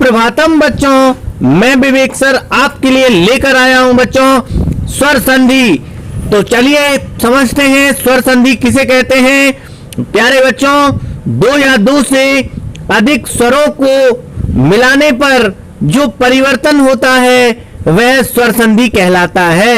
सुप्रभातम बच्चों, मैं विवेक सर आपके लिए लेकर आया हूं बच्चों स्वर संधि। तो चलिए समझते हैं स्वर संधि किसे कहते हैं। प्यारे बच्चों, दो या दो से अधिक स्वरों को मिलाने पर जो परिवर्तन होता है वह स्वर संधि कहलाता है।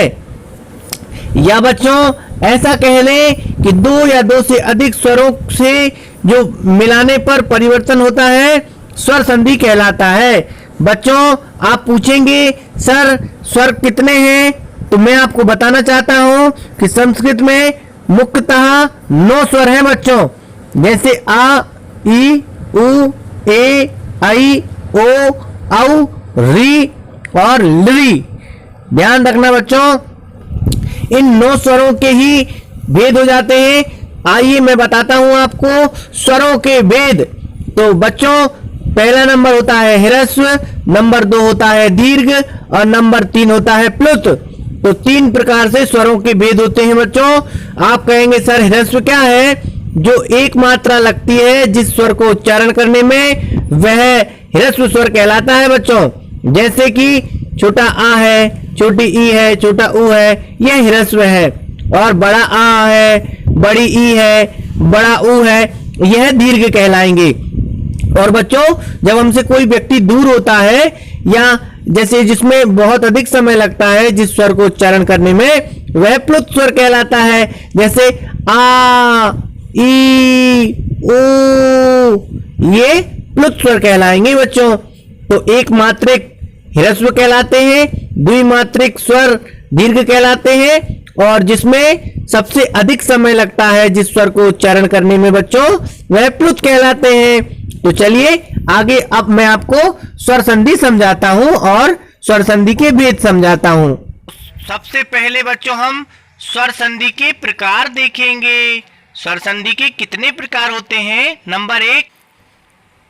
या बच्चों ऐसा कह लें कि दो या दो से अधिक स्वरों से जो मिलाने पर परिवर्तन होता है स्वर संधि कहलाता है। बच्चों आप पूछेंगे सर स्वर कितने हैं, तो मैं आपको बताना चाहता हूं कि संस्कृत में मुख्यतः 9 स्वर हैं बच्चों, जैसे आ, ई, उ, ए, ऐ, ओ, औ, री और लृ। ध्यान रखना बच्चों, इन 9 स्वरों के ही भेद हो जाते हैं। आइए मैं बताता हूं आपको स्वरों के भेद। तो बच्चों पहला नंबर होता है ह्रस्व, नंबर 2 होता है दीर्घ और नंबर 3 होता है प्लुत। तो 3 प्रकार से स्वरों के भेद होते हैं बच्चों। आप कहेंगे सर ह्रस्व क्या है? जो एक मात्रा लगती है जिस स्वर को उच्चारण करने में वह ह्रस्व स्वर कहलाता है बच्चों। जैसे कि छोटा आ है, छोटी ई है, छोटा उ है, यह ह्रस्व है। और बड़ा आ है, बड़ी ई है, बड़ा उ है, यह दीर्घ कहलाएंगे। और बच्चों जब हमसे कोई व्यक्ति दूर होता है या जैसे जिसमें बहुत अधिक समय लगता है जिस स्वर को उच्चारण करने में वह प्लुत स्वर कहलाता है। जैसे आ, ई, उ, ये प्लुत स्वर कहलाएंगे बच्चों। तो एक मात्रिक ह्रस्व कहलाते हैं, द्विमात्रिक स्वर दीर्घ कहलाते हैं, और जिसमें सबसे अधिक समय लगता है जिस स्वर को उच्चारण करने में बच्चों वह प्लुत कहलाते हैं। तो चलिए आगे अब मैं आपको स्वर संधि समझाता हूं और स्वर संधि के भेद समझाता हूं। सबसे पहले बच्चों हम स्वर संधि के प्रकार देखेंगे। स्वर संधि के कितने प्रकार होते हैं? नंबर 1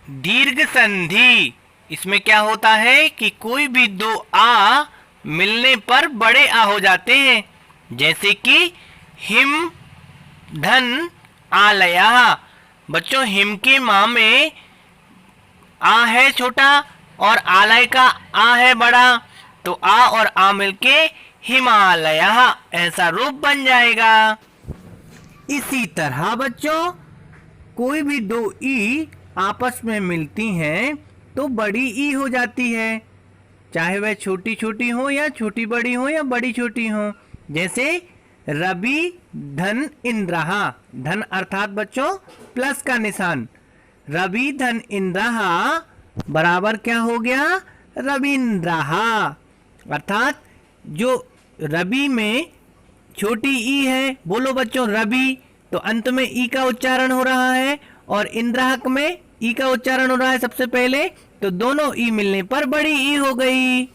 दीर्घ संधि। इसमें क्या होता है कि कोई भी 2 आ मिलने पर बड़े आ हो जाते हैं। जैसे कि हिम, धन, आलया। बच्चों हिम के माँ में आ है छोटा और आलय का आ है बड़ा, तो आ और आ मिलके हिमालय ऐसा रूप बन जाएगा। इसी तरह बच्चों कोई भी 2 ई आपस में मिलती हैं तो बड़ी ई हो जाती है, चाहे वह छोटी छोटी हो या छोटी बड़ी हो या बड़ी छोटी हो। जैसे रवि, धन, इंद्रहा। धन अर्थात बच्चों प्लस का निशान। रवि, धन, इंद्रहा बराबर क्या हो गया? रविंद्रहा। अर्थात जो रवि में छोटी ई है, बोलो बच्चों रवि, तो अंत में ई का उच्चारण हो रहा है, और इंद्रहक में ई का उच्चारण हो रहा है सबसे पहले, तो दोनों ई मिलने पर बड़ी ई हो गई।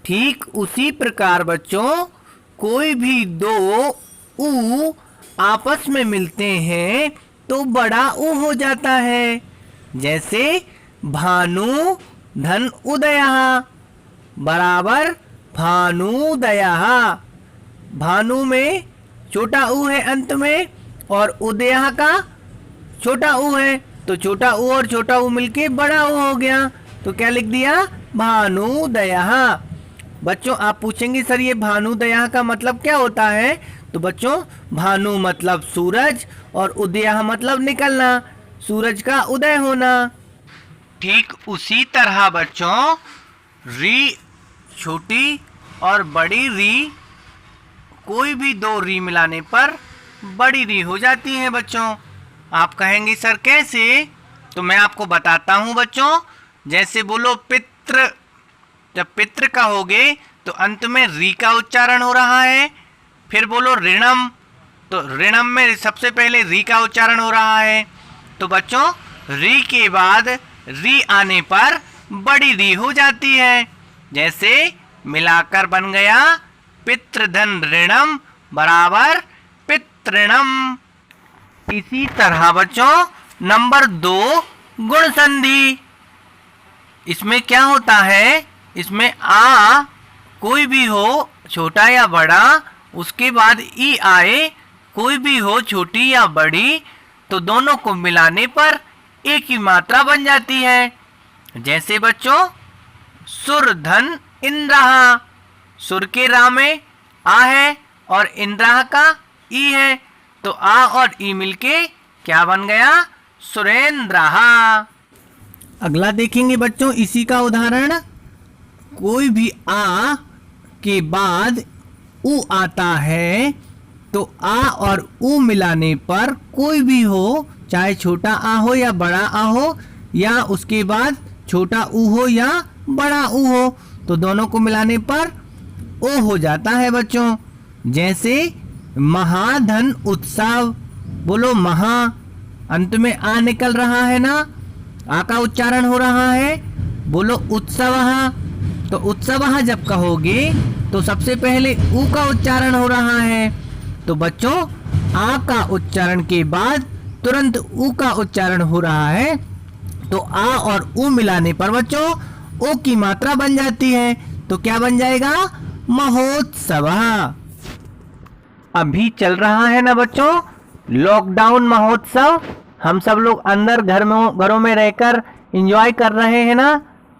ठीक उसी प्रकार बच्चों कोई भी 2 उ आपस में मिलते हैं तो बड़ा उ हो जाता है। जैसे भानु, धन, उदयः बराबर भानुदयः। भानु में छोटा उ है अंत में और उदयः का छोटा उ है, तो छोटा उ और छोटा उ मिलके बड़ा उ हो गया, तो क्या लिख दिया? भानुदयः। बच्चों आप पूछेंगे सर ये भानुदयः का मतलब क्या होता है? तो बच्चों भानु मतलब सूरज और उदयः मतलब निकलना, सूरज का उदय होना। ठीक उसी तरह बच्चों री छोटी और बड़ी री, कोई भी 2 री मिलाने पर बड़ी री हो जाती है बच्चों। आप कहेंगे सर कैसे? तो मैं आपको बताता हूं बच्चों। जैसे बोलो पितृ, जब पितृ कहोगे तो अंत में री का उच्चारण हो रहा है। फिर बोलो ऋणम, तो ऋणम में सबसे पहले री का उच्चारण हो रहा है। तो बच्चों री के बाद री आने पर बड़ी री हो जाती है। जैसे मिलाकर बन गया पितृधन ऋणम बराबर पितृणम। इसी तरह बच्चों नंबर 2 गुण संधि। इसमें क्या होता है? इसमें आ कोई भी हो छोटा या बड़ा, उसके बाद ई आए कोई भी हो छोटी या बड़ी, तो दोनों को मिलाने पर एक ही मात्रा बन जाती है। जैसे बच्चों सुर धन इंद्रहा, सुर के रा में आ है और इंद्रहा का ई है, तो आ और ई मिलके क्या बन गया? सुरेंद्रहा। अगला देखेंगे बच्चों इसी का उदाहरण। कोई भी आ के बाद उ आता है तो आ और उ मिलाने पर कोई भी हो, चाहे छोटा आ हो या बड़ा आ हो, या उसके बाद छोटा उ हो या बड़ा उ हो, तो दोनों को मिलाने पर ओ हो जाता है बच्चों। जैसे महाधन उत्सव, बोलो महा, अंत में आ निकल रहा है ना, आ का उच्चारण हो रहा है, बोलो उत्सवः। तो उत्सवः जब कहोगे तो सबसे पहले उ का उच्चारण हो रहा है, तो बच्चों आ का उच्चारण के बाद तुरंत उ का उच्चारण हो रहा है, तो आ और उ मिलाने पर बच्चों ओ की मात्रा बन जाती है, तो क्या बन जाएगा? महोत्सवः। अभी चल रहा है ना बच्चों लॉकडाउन महोत्सव, हम सब लोग अंदर घरों में रहकर एंजॉय कर रहे हैं ना,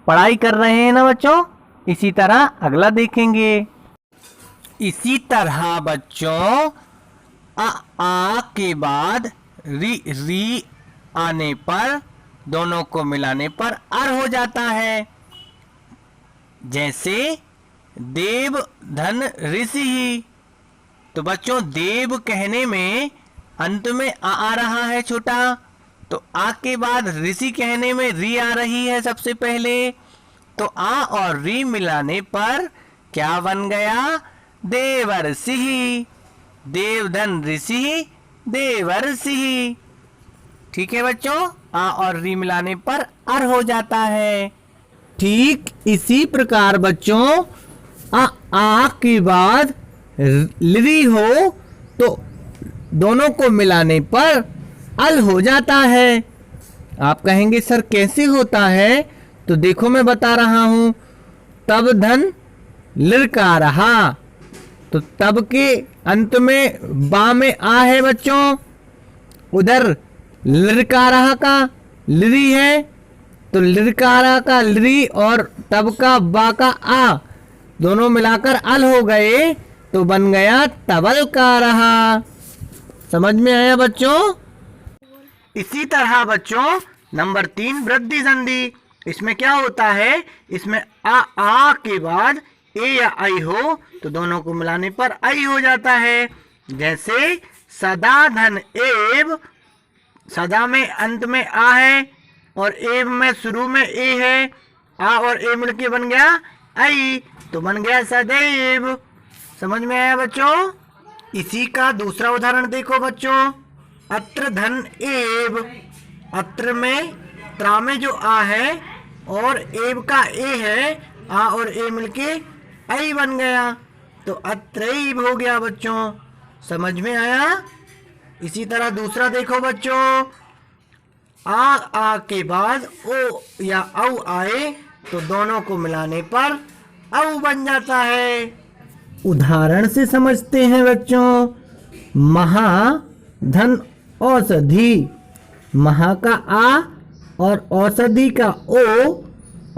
पढ़ाई कर रहे हैं ना बच्चों। इसी तरह अगला देखेंगे। इसी तरह बच्चों आ के बाद री आने पर दोनों को मिलाने पर अर हो जाता है। जैसे देव धन ऋषि, तो बच्चों देव कहने में अंत में आ रहा है छोटा, तो आ के बाद ऋषि कहने में री आ रही है सबसे पहले, तो आ और री मिलाने पर क्या बन गया? देवर्षि। देवधन ऋषि देवर्षि। ठीक है बच्चों, आ और री मिलाने पर अर हो जाता है। ठीक इसी प्रकार बच्चों आ के बाद ली हो तो दोनों को मिलाने पर अल हो जाता है। आप कहेंगे सर कैसे होता है? तो देखो मैं बता रहा हूं। तब धन लिरका रहा, तो तब के अंत में बा में आ है बच्चों, उधर लिरकारा का लिरी है, तो लिरकारा का लिरी और तब का बा का आ दोनों मिलाकर अल हो गए, तो बन गया तबल का रहा। समझ में आया बच्चों? इसी तरह बच्चों नंबर 3 वृद्धि संधि, इसमें क्या होता है? इसमें आ के बाद ए या आई हो तो दोनों को मिलाने पर आई हो जाता है। जैसे सदा धन एव, सदा में अंत में आ है और एव में शुरू में ए है, आ और ए मिलके बन गया आई, तो बन गया सदैव। समझ में आया बच्चों? इसी का दूसरा उदाहरण देखो बच्चों। अत्र धन एव, अत्र में त्रा में जो आ है और एव का ए है, आ और ए मिलके आई बन गया, तो अत्रैव हो गया बच्चों। समझ में आया? इसी तरह दूसरा देखो बच्चों। आ के बाद ओ या औ आए तो दोनों को मिलाने पर औ बन जाता है। उदाहरण से समझते हैं बच्चों। महा धन औषधि, महा का आ और औषधि का ओ,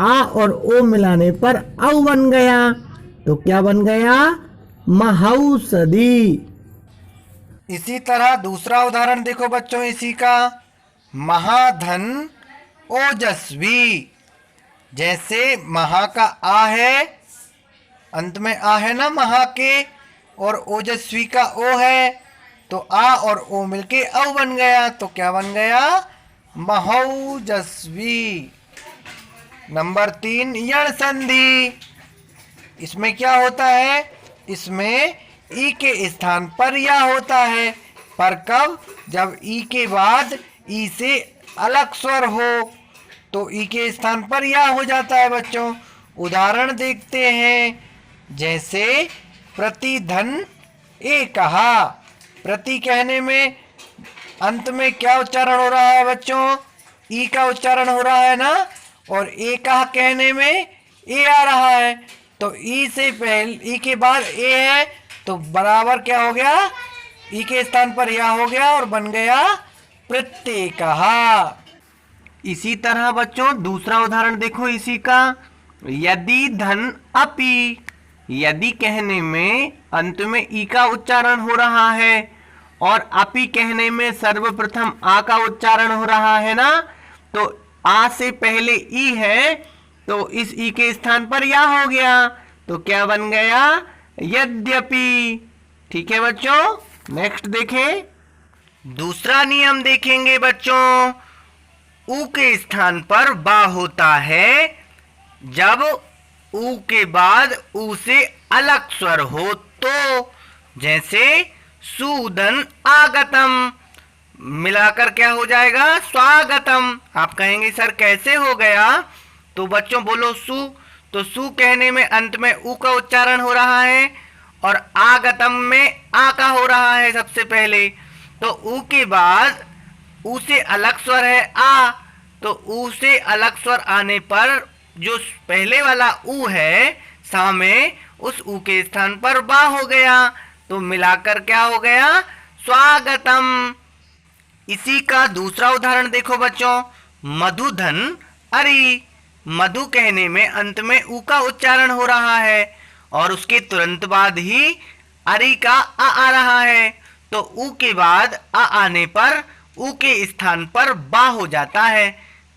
आ और ओ मिलाने पर औ बन गया, तो क्या बन गया? महौषधि। इसी तरह दूसरा उदाहरण देखो बच्चों इसी का। महाधन ओजस्वी, जैसे महा का आ है, अंत में आ है ना महा के, और ओजस्वी का ओ है, तो आ और ओ मिलके औ बन गया, तो क्या बन गया? महौजस्वी। नंबर 3 यण संधि, इसमें क्या होता है? इसमें ई के स्थान पर या होता है, पर कब? जब ई के बाद ई से अलग स्वर हो तो ई के स्थान पर या हो जाता है बच्चों। उदाहरण देखते हैं। जैसे प्रतिधन ए कहा, प्रति कहने में अंत में क्या उच्चारण हो रहा है बच्चों? ई का उच्चारण हो रहा है ना, और ए कहा कहने में ए आ रहा है, तो ई से पहले ई के बाद ए है, तो बराबर क्या हो गया? ई के स्थान पर या हो गया और बन गया प्रत्यय कहा। इसी तरह बच्चों दूसरा उदाहरण देखो इसी का, यदि धन अपि। यदि कहने में अंत में ई का उच्चारण हो रहा है और अपि कहने में सर्वप्रथम आ का उच्चारण हो रहा है ना, तो आ से पहले ई है तो इस ई के स्थान पर या हो गया, तो क्या बन गया, यद्यपि। ठीक है बच्चों, नेक्स्ट देखें। दूसरा नियम देखेंगे बच्चों, ऊ के स्थान पर बा होता है जब ऊ के बाद ऊ से अलग स्वर हो तो, जैसे सूदन आगतम, मिलाकर क्या हो जाएगा, स्वागतम। आप कहेंगे सर कैसे हो गया, तो बच्चों बोलो सु, तो सु कहने में अंत में ऊ का उच्चारण हो रहा है और आगतम में आ का हो रहा है सबसे पहले, तो ऊ के बाद ऊ से अलग स्वर है आ, तो ऊ से अलग स्वर आने पर जो पहले वाला ऊ है सामे, उस ऊ के स्थान पर बा हो गया, तो मिलाकर क्या हो गया, स्वागतम। इसी का दूसरा उदाहरण देखो बच्चों, मधुधन अरि। मधु कहने में अंत में ऊ का उच्चारण हो रहा है और उसके तुरंत बाद ही अरि का आ रहा है, तो ऊ के बाद आ आने पर ऊ के स्थान पर बा हो जाता है,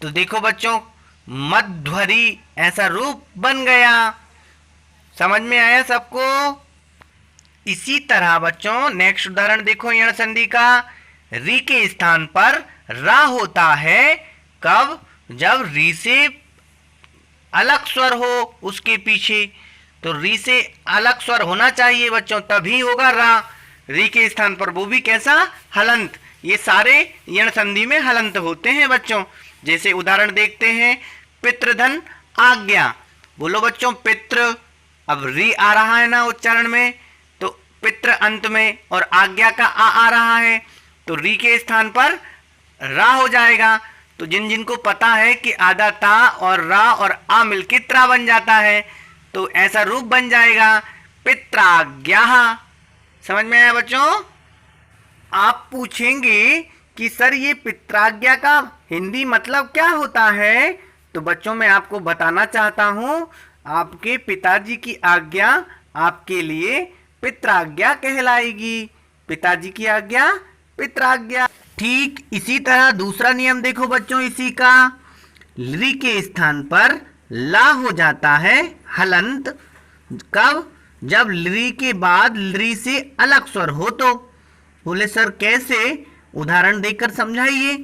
तो देखो बच्चों मध्वरी ऐसा रूप बन गया। समझ में आया सबको। इसी तरह बच्चों नेक्स्ट उदाहरण देखो यण संधि का, री के स्थान पर रा होता है कब, जब री से अलग स्वर हो उसके पीछे, तो री से अलग स्वर होना चाहिए बच्चों तभी होगा रा। री के स्थान पर वो भी कैसा, हलंत। ये सारे यण संधि में हलंत होते हैं बच्चों। जैसे उदाहरण देखते हैं, पितृधन आज्ञा। बोलो बच्चों पितृ, अब री आ रहा है ना उच्चारण में, तो पितृ अंत में और आज्ञा का आ रहा है, तो री के स्थान पर रा हो जाएगा। तो जिन जिनको पता है कि आधा ता और रा और आ मिलके त्रा बन जाता है, तो ऐसा रूप बन जाएगा पित्राज्ञा। समझ में आया बच्चों। आप पूछेंगे कि सर ये पित्राज्ञा का हिंदी मतलब क्या होता है, तो बच्चों मैं आपको बताना चाहता हूँ, आपके पिताजी की आज्ञा आपके लिए पित्राज्ञा कहलाएगी। पिताजी की आज्ञा पित्राज्ञा। ठीक इसी तरह दूसरा नियम देखो बच्चों इसी का, ली के स्थान पर ला हो जाता है हलंत कब, जब ली के बाद ली से अलग स्वर हो तो। बोले सर कैसे, उदाहरण देकर समझाइए।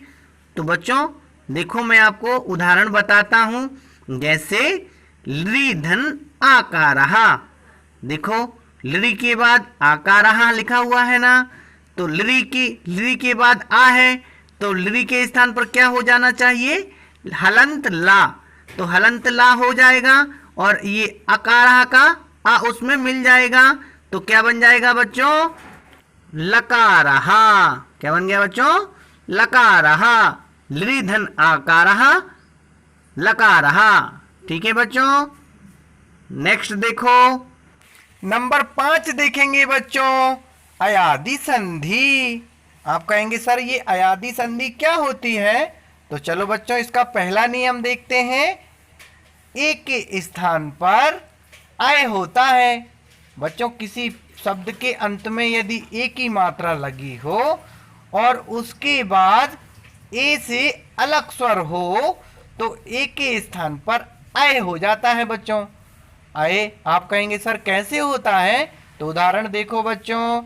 तो बच्चों देखो मैं आपको उदाहरण बताता हूँ, जैसे ली धन आकारहा। देखो ली के बाद आकारहा लिखा हुआ है ना, तो ली के बाद आ है, तो ली के स्थान पर क्या हो जाना चाहिए, हलंत ला, तो हलंत ला हो जाएगा और ये अकारहा का आ उसमें मिल जाएगा, तो क्या बन जाएगा बच्चों, लकारहा। क्या बन गया बच्चों, लकारहा। ली धन आकारहा लकारहा। ठीक है बच्चों। नेक्स्ट देखो नंबर 5 देखेंगे बच्चों, अयादि संधि। आप कहेंगे सर ये अयादि संधि क्या होती है, तो चलो बच्चों इसका पहला नियम देखते हैं। ए के स्थान पर आय होता है। बच्चों किसी शब्द के अंत में यदि ए की मात्रा लगी हो और उसके बाद ए से अलग स्वर हो, तो ए के स्थान पर आय हो जाता है बच्चों। आय आप कहेंगे सर कैसे होता है, तो उदाहरण देखो बच्चों,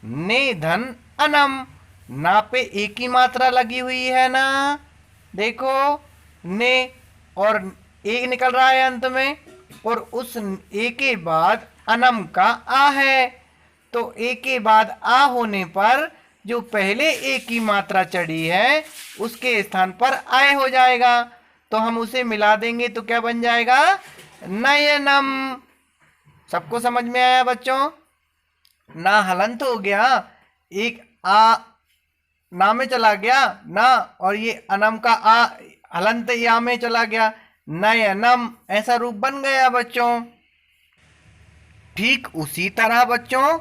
ने धन अनम। ना पे ए की मात्रा लगी हुई है ना, देखो ने और ए निकल रहा है अंत में, और उस ए के बाद अनम का आ है, तो ए के बाद आ होने पर जो पहले ए की मात्रा चढ़ी है उसके स्थान पर आय हो जाएगा, तो हम उसे मिला देंगे तो क्या बन जाएगा, नयनम। सबको समझ में आया बच्चों। ना हलंत हो गया, एक आ ना में चला गया ना, और ये अनम का आ हलंत या में चला गया, नयनम ऐसा रूप बन गया बच्चों। ठीक उसी तरह बच्चों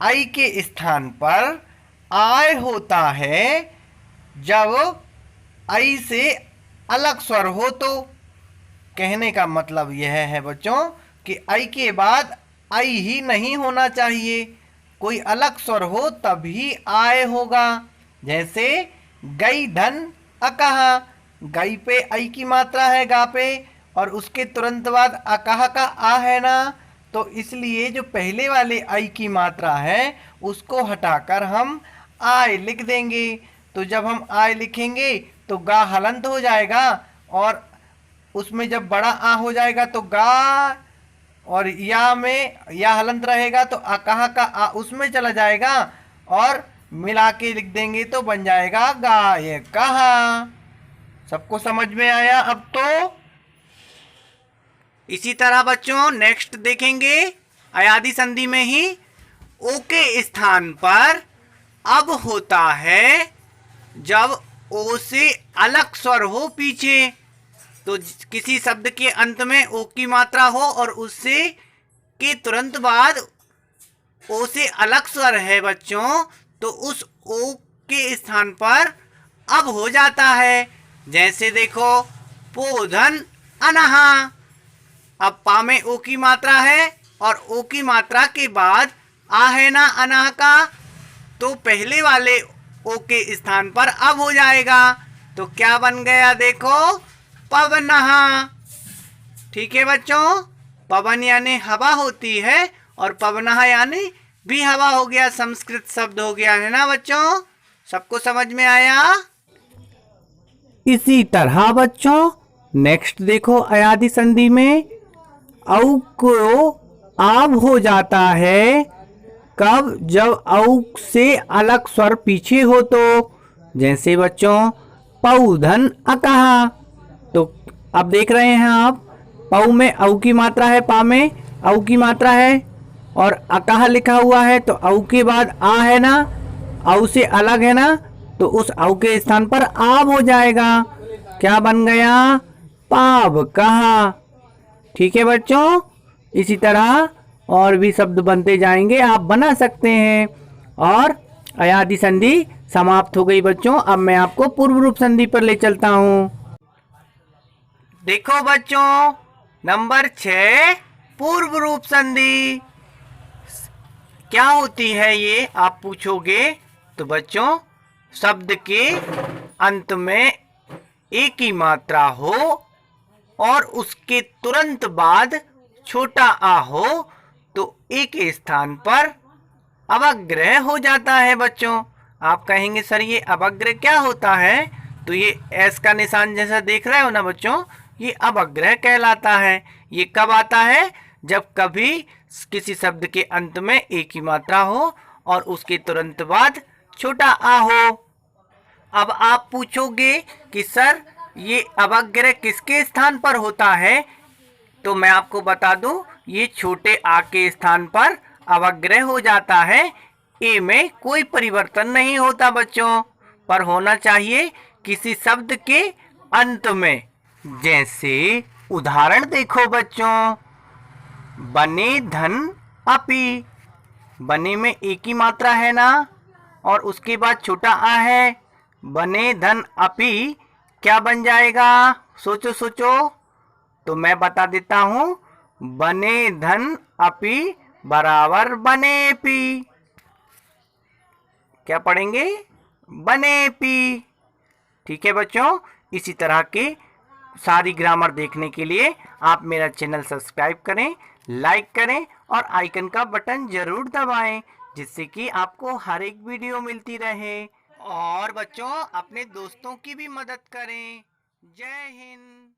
आई के स्थान पर आय होता है जब आई से अलग स्वर हो तो। कहने का मतलब यह है बच्चों कि आई के बाद आई ही नहीं होना चाहिए, कोई अलग स्वर हो तभी आय होगा। जैसे गई धन अकहा, गई पे आई की मात्रा है गा पे, और उसके तुरंत बाद अकहा का आ है ना, तो इसलिए जो पहले वाले आई की मात्रा है उसको हटाकर हम आय लिख देंगे। तो जब हम आय लिखेंगे तो गा हलंत हो जाएगा, और उसमें जब बड़ा आ हो जाएगा तो गा, और या में या हलंत रहेगा तो अकहा का आ उसमें चला जाएगा, और मिला के लिख देंगे तो बन जाएगा गाय कहा। सबको समझ में आया अब तो? इसी तरह बच्चों नेक्स्ट देखेंगे अयादी संधि में ही ओ के स्थान पर अब होता है जब ओ से अलग स्वर हो पीछे। तो किसी शब्द के अंत में ओ की मात्रा हो और उससे के तुरंत बाद ओ से अलग स्वर है बच्चों, तो उस ओ के स्थान पर अब हो जाता है। जैसे देखो पोधन अनहा, अब पा में ओ की मात्रा है और ओ की मात्रा के बाद आ है ना अनहा का, तो पहले वाले ओ के स्थान पर अब हो जाएगा। तो क्या बन गया देखो पवनहा। ठीक है बच्चों, पवन यानी हवा होती है और पवनहा यानी भी हवा हो गया, संस्कृत शब्द हो गया है ना बच्चों। सबको समझ में आया? इसी तरह बच्चों नेक्स्ट देखो अयादी संधि में औ को आब हो जाता है कब, जब औ से अलग स्वर पीछे हो तो। जैसे बच्चों पौधन अकहा, तो अब देख रहे हैं आप पौ में औ की मात्रा है, पा में औ की मात्रा है और अकहा लिखा हुआ है, तो औ के बाद आ है ना, औ से अलग है ना, तो उस औ के स्थान पर आब हो जाएगा। क्या बन गया पाव कहा। ठीक है बच्चों, इसी तरह और भी शब्द बनते जाएंगे, आप बना सकते हैं। और अयादी संधि समाप्त हो गई बच्चों। अब मैं आपको पूर्व रूप संधि पर ले चलता हूँ। देखो बच्चों नंबर 6 पूर्व रूप संधि क्या होती है ये आप पूछोगे। तो बच्चों शब्द के अंत में एक ही मात्रा हो और उसके तुरंत बाद छोटा आ हो तो ए के स्थान पर अवग्रह हो जाता है बच्चों। आप कहेंगे सर ये अवग्रह क्या होता है? तो ये एस का निशान जैसा देख रहे हो ना बच्चों, ये अवग्रह कहलाता है। ये कब आता है? जब कभी किसी शब्द के अंत में एक ही मात्रा हो और उसके तुरंत बाद छोटा आ हो। अब आप पूछोगे कि सर ये अवग्रह किसके स्थान पर होता है? तो मैं आपको बता दूं, ये छोटे आ के स्थान पर अवग्रह हो जाता है। ए में कोई परिवर्तन नहीं होता बच्चों, पर होना चाहिए किसी शब्द के अंत में। जैसे उदाहरण देखो बच्चों, बने धन अपी, बने में एक ही मात्रा है ना और उसके बाद छोटा आ है। बने धन अपी क्या बन जाएगा? सोचो सोचो। तो मैं बता देता हूं, बने धन अपी बराबर बने पी। क्या पढ़ेंगे? बने पी। ठीक है बच्चों, इसी तरह के सारी ग्रामर देखने के लिए आप मेरा चैनल सब्सक्राइब करें, लाइक करें और आइकन का बटन जरूर दबाएं, जिससे कि आपको हर एक वीडियो मिलती रहे। और बच्चों अपने दोस्तों की भी मदद करें। जय हिंद।